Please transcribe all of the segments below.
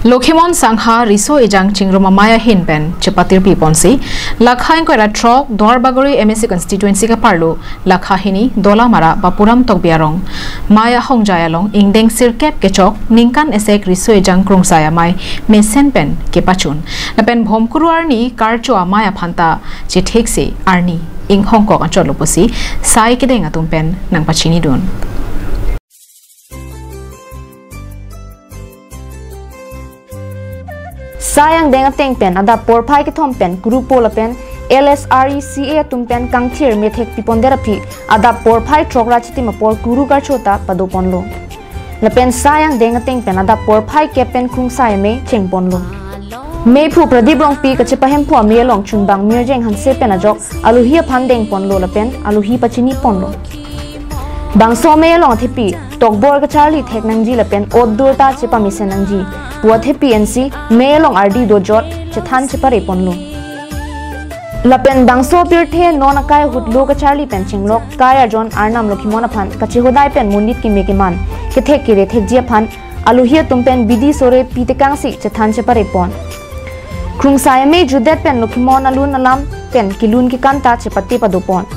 Lokimon Sangha Riso Ejang Chingruma Maya Hinpen Chapatir Piponsi Lakha Inquira Trok Dorbagori MSC constituency ka parlo Lakha Hini Dola Mara Bapuram Tokbiarong Maya Hongjayalong Ingdeng Sirkep Kechok Ningkan Esek Riso Ejang Krungsaya Mai Mesenpen Kepachun Lapen Bhomkuru Arni Karcho Maya Phanta Chithekse Arni Ing Hong Kong Ancholoposi Sai Kideng Atumpen Nang Pachini Dun Sayang dengan tengpen ada porpai ke thompen grupo lapen LSRECA tumpen kangthir methek piponderapi ada porpai trokra chiti mapor guru garchota padoponlo lapen sayang dengan tengpen ada porpai kepen krungsai me chengponlo Meipu pradibrong pi kachepahem phu amelong chunbang mirjeng hanse penajok aluhia phandeng ponlo lapen aluhi pachini ponlo Bangso melong thipi tokbor ka charli thek nangji lapen oddurta chepa misen nangji puat happy NC melong RD dojot chethan chepare ponlo lapen bangso pirthe non akai hutlo ka charli pen chinglok kaya jon arnam lokimona phan kachi hodai pen munit ki mekeman ke thek ki re thek jia phan aluhia tumpen bidi sore pitekang si chethan chepare pon krungsai me judet pen lokimona lun alam pen kilun ki kanta chepati padopon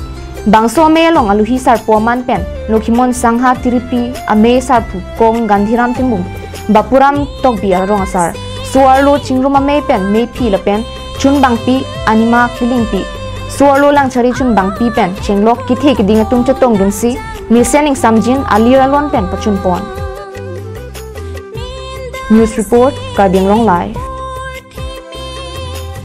Bangso melong aluhi sar poman pen Lokimon Sangha Tiripi ame sarpu kong Gandhiram Timbung Bapuram Tokbiar rong asar Suarlo Chingruma me pen me pi la pen chun bangpi anima kiling pi Suarlo lang chari chun bangpi pen chinglok kithe ki dinga tung chatong dunsi misening samjin aliralon pen pachun pon News report Karbianglong Live